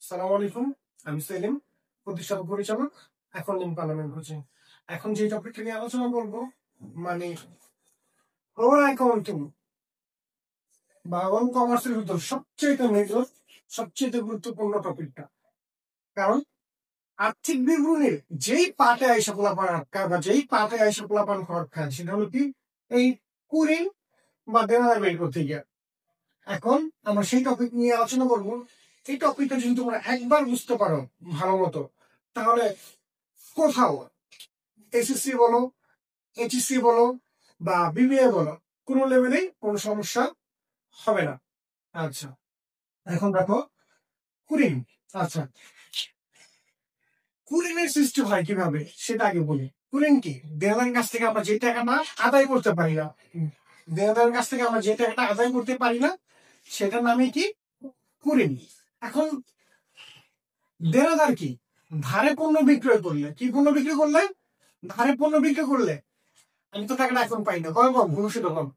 সালাম আলাইকুম। আমি সেলিম, প্রতিষ্ঠাতা পরিচালক। এখন লিঙ্ক পার্লামেন্ট কোচিং। এখন যে টপিকটা নিয়ে আলোচনা করবো, মানে ওভার অ্যাকাউন্টিং বা অন কমার্সের ভিতর সবচেয়ে মেজর, সবচেয়ে গুরুত্বপূর্ণ টপিকটা। কারণ আর্থিক বিবরণীর যেই পাটে আইসা পোলাপান আটকায় বা যেই পাটে আইসা পোলাপান খড় খায়, সেটা হলো কি এই কুরিন বা দেনাদার বের করতে গিয়ে। এখন আমরা সেই টপিক নিয়ে আলোচনা করবো। এই টপিকটা যদি তোমরা একবার বুঝতে পারো ভালো মতো, তাহলে কোথাও এসএসসি বলো, এইচএসসি বলো বা বিবিএ বলো, কোনো লেভেলেই কোনো সমস্যা হবে না। আচ্ছা, এখন দেখো কুরিন। আচ্ছা, কুরিনের সৃষ্টি হয় কিভাবে সেটা আগে বলি। কুরিন কি? দেনাদারের কাছ থেকে আমরা যে টাকাটা আদায় করতে পারি না, দেনাদারের কাছ থেকে আমরা যে টাকাটা আদায় করতে পারি না, সেটার নামে কি? কুরিন। এখন দেনাদার কি? ধারে পণ্য বিক্রয় করলে, কি পণ্য বিক্রি করলে? ধারে পণ্য বিক্রি করলে আমি তো টাকাটা এখন পাই না, কয় কম ভবিষ্যতে কম,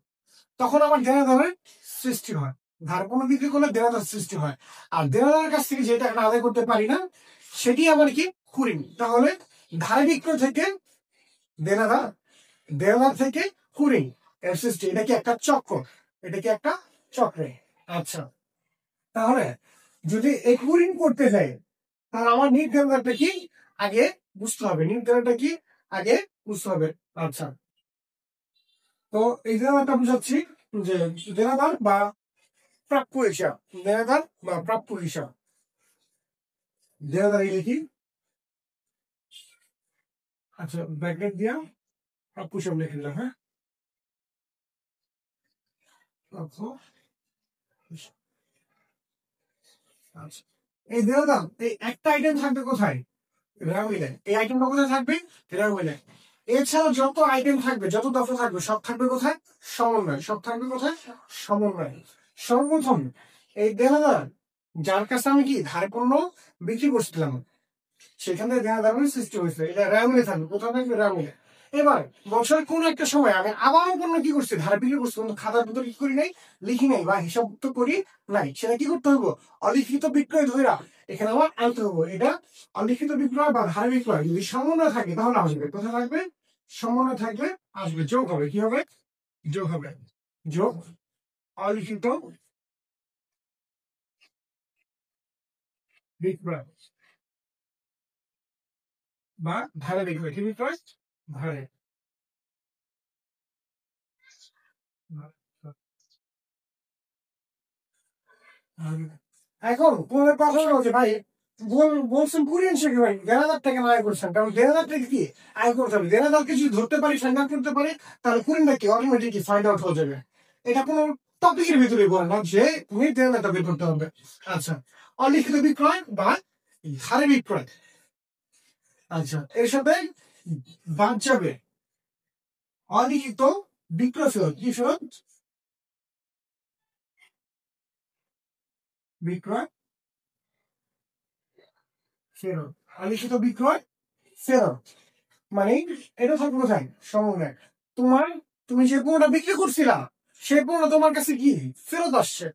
তখন আমার দেনাদারের সৃষ্টি হয়। ধার পণ্য বিক্রি করলে দেনাদার সৃষ্টি হয়। আর দেনাদারের কাছ থেকে যে টাকাটা আদায় করতে পারি না, সেটি আবার কি? কুরিন। তাহলে ধারে বিক্রয় থেকে দেনাদার, দেনাদার থেকে কুরিন এর সৃষ্টি। এটা কি একটা চক্র? এটা কি একটা চক্রে? আচ্ছা, তাহলে যদি এই কুরিন করতে যাই, তাহলে আমার নির্দেনাদারটা কি আগে বুঝতে হবে। নির্দেনাদারটা কি আগে বুঝতে হবে। আচ্ছা, তো এই দেনাদারটা বুঝাচ্ছি যে দেনাদার বা প্রাপ্য হিসাব। দেনাদার বা প্রাপ্য হিসাব। দেনাদার লিখি। আচ্ছা, ব্র্যাকেট দিয়া প্রাপ্য হিসাব লিখে দিলাম। হ্যাঁ, প্রাপ্য হিসাব। আচ্ছা, এই দেনাদার এই একটা আইটেম থাকবে কোথায়? রেওয়ামিলে। এই আইটেমটা কোথায় থাকবে? রেওয়ামিলে। এছাড়া যত আইটেম থাকবে, যত দফা থাকবে, সব থাকবে কোথায়? সমন্বয়। সব থাকবে কোথায়? সমন্বয়। সর্বপ্রথম এই দেনাদার যার কাছে আমি কি ধারে পণ্য বিক্রি করছিলাম, সেখানে দেনাদারের সৃষ্টি হয়েছে, এটা রেওয়ামিলে থাকবে। কোথায় থাকবে? রেওয়ামিলে। এবার বছরের কোন একটা সময় আমি আবার পণ্য কি করছি, ধারে বিক্রি করছি, কিন্তু খাতার ভিতরে কি করি নাই, লিখি নাই বা হিসাব তো করি নাই, সেটা কি করতে হবে? অলিখিত বিক্রয় ধরা এখানে আমার আনতে হবে। এটা অলিখিত বিক্রয় বা ধারে বিক্রয় যদি সমন্বয় থাকে তাহলে আসবে। কোথায় থাকবে? সমন্বয় থাকলে আসবে, যোগ হবে। কি হবে? যোগ হবে। যোগ অলিখিত বিক্রয় বা ধারে বিক্রয়। কি বিক্রয়? ধারে। এখন তোমাদের কথা হলো যে ভাই বলছেন কুরিয়ান শেখে ভাই, দেড় টাকা আয় করছেন, কারণ দেড় টাকা কি আয় করতে হবে। দেড় যদি ধরতে পারি, ফাইন্ড আউট করতে পারি, তাহলে কুরিয়ানটা কি অটোমেটিক ফাইন্ড আউট হয়ে যাবে। এটা কোনো টপিকের ভিতরে বলে না যে তুমি দেড় বের করতে হবে। আচ্ছা, অলিখিত বিক্রয় বা ধারে বিক্রয়। আচ্ছা, এর সাথে বাদ যাবে অলিখিত বিক্রয় ফেরত। কি ফেরত? বিক্রয় ফেরত। অলিখিত বিক্রয় ফেরত মানে এটা থাকবে কোথায়? সমন্বয়। তোমার, তুমি যে পণ্যটা বিক্রি করছিলা, সেই পণ্য তোমার কাছে কি ফেরত আসছে।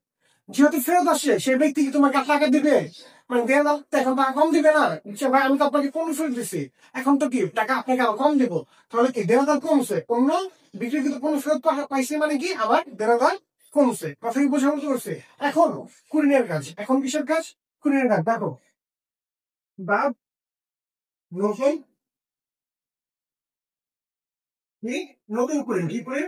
যেহেতু ফেরত আসছে, সেই ব্যক্তি কি তোমাকে টাকা দিবে? মানে দেড় এখন টাকা কম দিবে না, যে ভাই আমি তো আপনাকে পণ্য ফেরত দিচ্ছি, এখন তো কি টাকা আপনাকে আরো কম দিব। তাহলে কি দেড় কমছে? পণ্য বিক্রি কিন্তু পণ্য ফেরত পাইছে, মানে কি আবার দেড় কমছে। কথা কি বোঝা মতো করছে? এখন কুরিনের কাজ। এখন কিসের কাজ? কুরিনের কাজ। দেখো, বা নতুন কি? নতুন কুরিন। কি করে?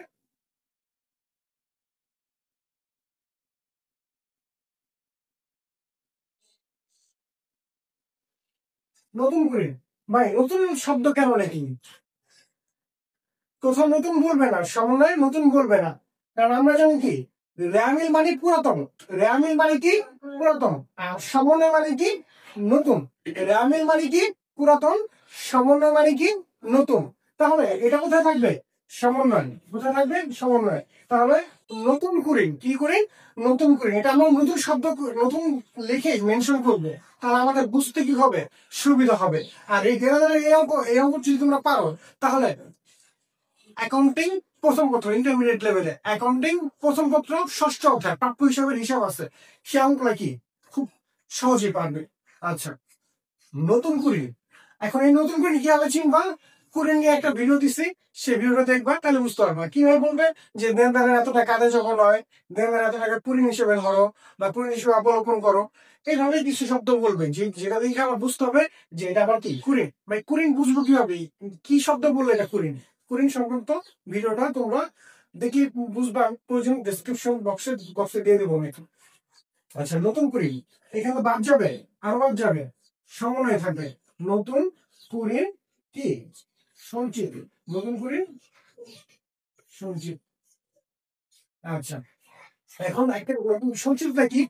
নতুন করে। ভাই নতুন শব্দ কেন নাকি? কোথাও নতুন বলবে না, সমন্বয়ে নতুন বলবে না। কারণ আমরা জানি কি রেয়ামিল মানে পুরাতন। রেয়ামিল মানে কি? পুরাতন। আর সমন্বয় মানে কি? নতুন। রেয়ামিল মানে কি? পুরাতন। সমন্বয় মানে কি? নতুন। তাহলে এটা কোথায় থাকবে? সমন্বয়। কোথায় থাকবে? সমন্বয়। তাহলে নতুন করিন। কি করিন? নতুন করিন। এটা আমরা নতুন শব্দ নতুন লিখে মেনশন করবো, তাহলে আমাদের বুঝতে কি হবে? সুবিধা হবে। আর এই দেনাদারের এই অঙ্ক যদি তোমরা পারো, তাহলে অ্যাকাউন্টিং প্রথম পত্র ইন্টারমিডিয়েট লেভেলে, অ্যাকাউন্টিং প্রথম পত্র ষষ্ঠ অধ্যায় প্রাপ্য হিসাবের হিসাব আছে, সে অঙ্কটা কি খুব সহজেই পারবে। আচ্ছা, নতুন কুড়ি। এখন এই নতুন কুড়ি কিভাবে চিনবা? কুড়ি নিয়ে একটা ভিডিও দিছি, সেই ভিডিওটা দেখবা, তাহলে বুঝতে পারবা। কিভাবে বলবে যে দেনদারের এত টাকা আদায় যখন হয়, দেনদারের এত টাকা কুড়ি হিসেবে ধরো বা কুড়ি হিসেবে অবলোকন করো, এইভাবে কিছু শব্দ বলবে যে যেটা দেখে আমার বুঝতে হবে যে এটা আবার কি কুড়িন। ভাই কুড়িন বুঝবো কিভাবে? কি শব্দ বললে এটা কুড়িন? কুড়িন সংক্রান্ত ভিডিওটা তোমরা দেখি বুঝবা, প্রয়োজন ডেসক্রিপশন বক্সে দিয়ে দেবো আমি। আচ্ছা, নতুন কুড়ি, এখানে বাদ যাবে, আরো বাদ যাবে, সমন্বয় থাকবে। নতুন কুড়ির কি সঞ্চিত, নতুন কুড়ির সঞ্চিত। আচ্ছা, এখন একটা নতুন সঞ্চিতটা কি,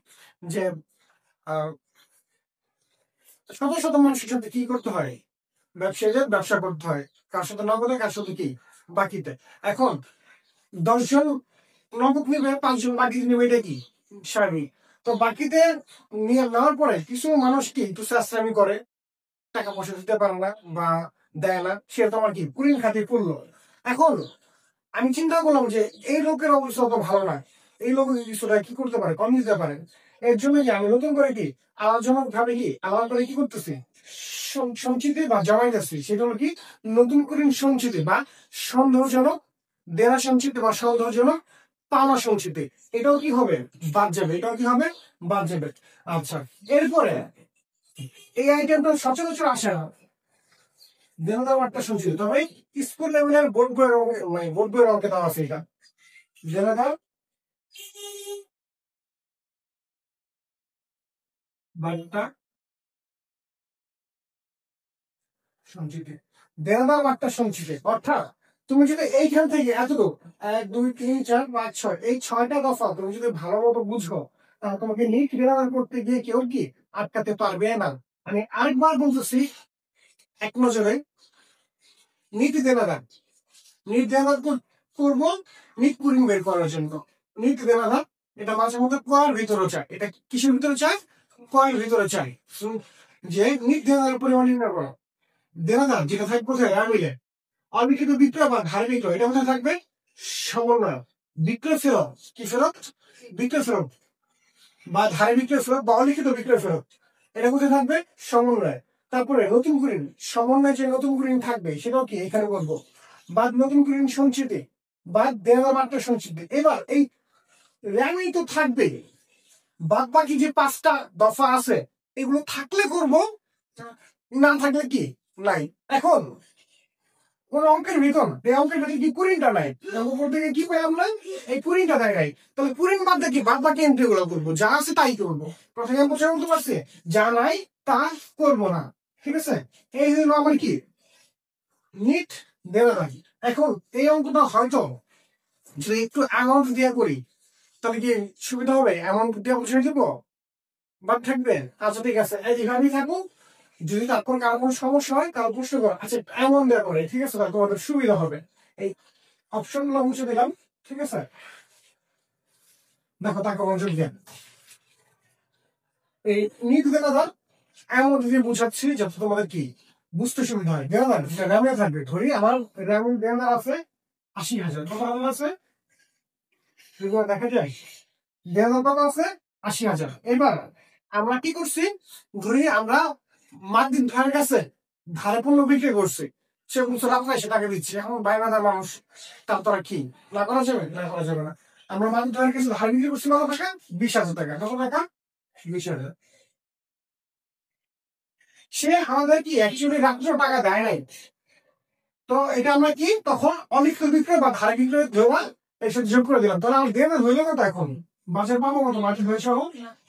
যে আহ, শত শত মানুষের সাথে কি করতে হয়, ব্যবসায়ীদের ব্যবসা করতে হয়, কার সাথে নগদে, কার সাথে কি বাকিতে। এখন 10 জন নগদ নিবে, 5 জন বাকি নিবে, এটা কি স্বাভাবিক। তো বাকিতে নিয়ে নেওয়ার পরে কিছু মানুষ কি একটু চাষামি করে, টাকা পয়সা দিতে পারে না বা দেয় না, সে তোমার কি কুড়ির খাতে পড়লো। এখন আমি চিন্তা করলাম যে এই লোকের অবস্থা তো ভালো না, এই লোক কিছুটা কি করতে পারে, কম দিতে পারে। এর জন্য কি আমি নতুন করে কি আলাদাজনক ভাবে কি আলাদা করে কি করতেছি, সঞ্চিতি বা জমাই যাচ্ছি। সেটা হলো কি নতুন করে সঞ্চিতি বা সন্দেহজনক দেনা সঞ্চিতি বা সন্দেহজনক পাওনা সঞ্চিতি। এটাও কি হবে, বাদ যাবে। এটাও কি হবে, বাদ যাবে। আচ্ছা, এরপরে এই আইটেমটা সচরাচর আসে না, দেনা একটা সঞ্চিত, তবে স্কুল লেভেলের বোর্ড বইয়ের মানে বোর্ড বইয়ের অঙ্কে দেওয়া আছে এটা, দেনা বার্তা সঞ্চিতি, দেনা বার্তা সঞ্চিতি। অর্থাৎ তুমি যদি এইখান থেকে এতটুকু 1 2 3 4 5 6 এই 6টা দফা তুমি যদি ভালো মতো বুঝো, তাহলে তোমাকে নিট বেরাদার করতে গিয়ে কেউ কি আটকাতে পারবে না। আমি আরেকবার বলতেছি এক নজরে, নীতি দেনাদার, নিট দেনাদার করবো নিট পুরিং বের করার জন্য। নিট দেনাদার এটা মাঝে মধ্যে কয়ের ভিতরে চায়, এটা কিসের ভিতরে চায়, কয়ের ভিতরে চায়। যে নিট দেনাদার পরিমাণ নির্ণয় করো, দেনাদার যেটা থাকবে কোথায়, মিলে অলিখিত বিক্রয় বা ধারে বিক্রয়, এটা কোথায় থাকবে, সমন্বয়। বিক্রয় ফেরত, কি ফেরত, বিক্রয় ফেরত বা ধারে বিক্রয় ফেরত বা অলিখিত বিক্রয় ফেরত, এটা কোথায় থাকবে, সমন্বয়। তারপরে নতুন কুড়ি, সমন্বয় যে নতুন কুড়ি থাকবে সেটাও কি এখানে বলবো, বাদ নতুন কুড়ি সঞ্চিতি, বাদ দেনা মাত্রা সঞ্চিতি। এবার এই র্যামই তো থাকবে, বাদ বাকি যে 5টা দফা আছে এগুলো থাকলে করব, না থাকলে কি নাই। এখন কোন অঙ্কের ভিতর এই অঙ্কের ভিতরে কি পুরিনটা নাই, উপর থেকে কি পাই আমরা, এই পুরিনটা দেয় নাই, তাহলে পুরিন বাদ দিয়ে কি বাদ বাকি এন্ট্রি গুলো করবো, যা আছে তাই করবো। প্রথমে বোঝা বলতে পারছি, যা নাই তা করবো না। ঠিক আছে, এই হলো আমার কি নিট দেওয়া রাখি। এখন এই অঙ্কটা হয়তো যদি একটু অ্যামাউন্ট দিয়ে করি তাহলে কি সুবিধা হবে, অ্যামাউন্ট দিয়ে বুঝে দিব, বাদ থাকবে। আচ্ছা ঠিক আছে, এইভাবেই থাকুক। যদি তারপর কারো কোনো সমস্যা হয় কারো প্রশ্ন করো, আচ্ছা এমন দেওয়া করে, ঠিক আছে, তাহলে তোমাদের সুবিধা হবে। এই অপশন গুলো মুছে দিলাম, ঠিক আছে। দেখো তাকে মনোযোগ দেন, এই নিট দেনাদার এমন যদি বুঝাচ্ছি যাতে তোমাদের কি বুঝতে সুবিধা হয়। দেনাদার র্যামে থাকবে, ধরি আমার র্যাম দেনাদার আছে 80,000, কত হাজার আছে দেখা যায়, দেনাদার আছে 80,000। এবার আমরা কি করছি, ধরি আমরা মার্কিন ধারের কাছে ধারে পণ্য বিক্রি করছি, সে বলছে লাভ নাই, সে টাকা দিচ্ছে। এখন বাইরে মানুষ, তার তোরা কি না করা যাবে, না করা যাবে না। আমরা মার্কিন ধারের কাছে ধার বিক্রি করছি কত টাকা, 20,000 টাকা, কত টাকা, 20,000। সে আমাদের কি অ্যাকচুয়ালি রাত্র টাকা দেয় নাই। তো এটা আমরা কি তখন অলিখিত বিক্রয় বা ধারে বিক্রয় দেওয়া এসব যোগ করে দিলাম, তাহলে আমার দেবে হইলো কত, এখন বাজার পাবো কত, মার্কেট হয়েছে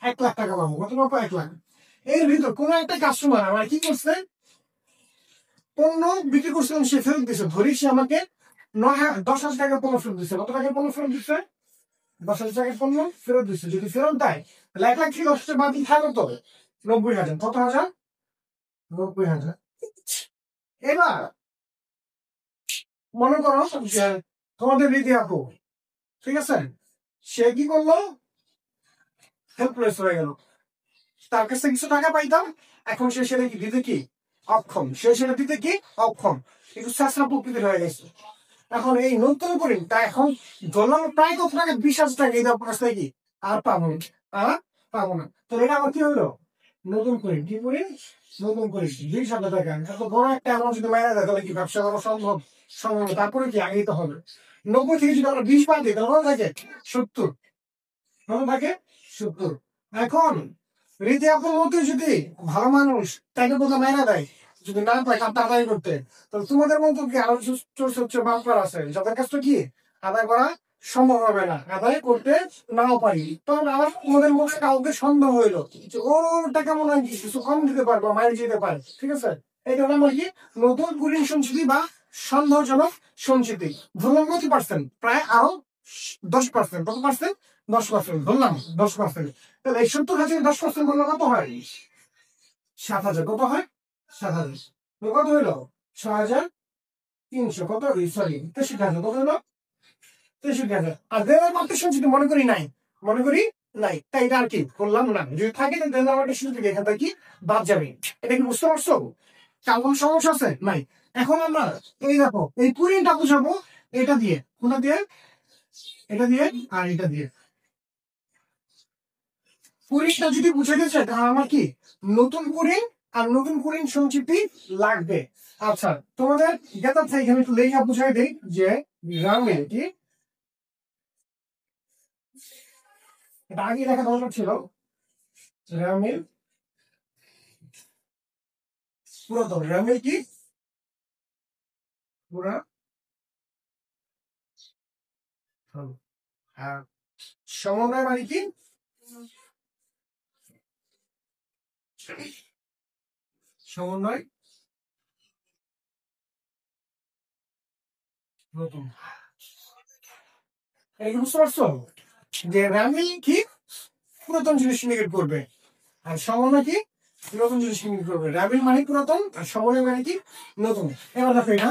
1 লাখ টাকা পাবো, কত পাবো, 1 লাখ। এর ভিতর কোন একটা কাস্টমার আমার কি করছে, পণ্য বিক্রি করছিলাম, সে ফেরত দিচ্ছে, ধরি সে আমাকে 10,000 টাকার পণ্য ফেরত দিচ্ছে। কত টাকার পণ্য ফেরত দিচ্ছে, 10,000 টাকার পণ্য ফেরত দিচ্ছে। যদি ফেরত দেয় তাহলে 1 লাখ থেকে 10,000 বাদ দিয়ে থাকো তো 90,000, কত হাজার, 90,000। এবার মনে করো যে তোমাদের রীতি আপু, ঠিক আছে, সে কি করলো, হেল্পলেস হয়ে গেল, তার কাছে কিছু টাকা পাইতাম, এখন সে সেটা কি দিতে কি অক্ষম, সে সেটা দিতে কি অক্ষম, একটু চেষ্টা প্রকৃতির হয়ে গেছে। এখন এই নতুন করে তা এখন ধরলাম প্রায় কত টাকা, 20,000 টাকা এই আপনার কাছ থেকে কি আর পাবো না, আর পাবো না। তো এটা আমার কি হলো, নতুন করে কি করে নতুন করে দুই সাথে থাকে এত বড় একটা অ্যামাউন্ট যদি মাইনে দেয় তাহলে কি ব্যবসা করা সম্ভব? সম্ভব না। তারপরে কি আগেই তো হবে 90 থেকে যদি আমরা 20 বাদ দিই তাহলে কত থাকে 70, কত থাকে 70। এখন রীতি আপনার মতো যদি ভালো মানুষ তাকে তো মাইনে দেয়, যদি না পায় কাপটা আদায় করতে, তাহলে তোমাদের মতো কি আরো হচ্ছে বাম্পার আছে যাদের কাজটা কি আদায় করা সম্ভব হবে না, আদায় করতে নাও পারি, তখন আবার তোমাদের মধ্যে কাউকে সন্দেহ হইলো যে ওর টাকা মনে হয় কিছু কম দিতে পারবো, মাইনে দিতে পারে, ঠিক আছে? এইটা হলো আমার কি নতুন কুড়ি সঞ্চিতি বা সন্দেহজনক সঞ্চিতি। ধরলাম কত পার্সেন্ট? প্রায় আরো 10%। কত পার্সেন্ট? 10%। ধরলাম 10%। তাহলে এই 70,000 10% বললে কত হয়? 7,000। কত হয়? 7,000। কত হইলো? 6,300। কত? সরি, 63,000। কত হইলো? 63,000। আর দেওয়ার পার্টিশন যদি মনে করি নাই, মনে করি নাই, তাই এটা আর কি করলাম না। যদি থাকে তাহলে দেওয়ার পার্টিশন থেকে এখান থেকে কি বাদ যাবে। এটা কি বুঝতে পারছো? কার কোনো সমস্যা আছে? নাই। এখন আমরা এই দেখো এই কুড়িটা বুঝাবো এটা দিয়ে, কোনটা দিয়ে? এটা দিয়ে আর এটা দিয়ে। কুড়িটা যদি বুঝাইতে চাই তাহলে আমার কি নতুন কুড়ি আর নতুন কুড়ি সঞ্চিতি লাগবে। আচ্ছা, তোমাদের গেতার থেকে এখানে একটু লেখা বুঝাই দিই যে গ্রামে কি এটা আগে লেখা দরকার ছিল। গ্রামের পুরাতন, গ্রামের কি পুরাতন। আর সমন্বয় মানে কি সমন্বয় নতুন। এই বুঝতে পারছো যে গ্রামে কি পুরাতন জিনিস নির্গত করবে আর সমন্বয় কি নতুন জিনিস নির্গত করবে। রাবিল মানে পুরাতন আর সমন্বয় মানে কি নতুন। এবার দেখো এটা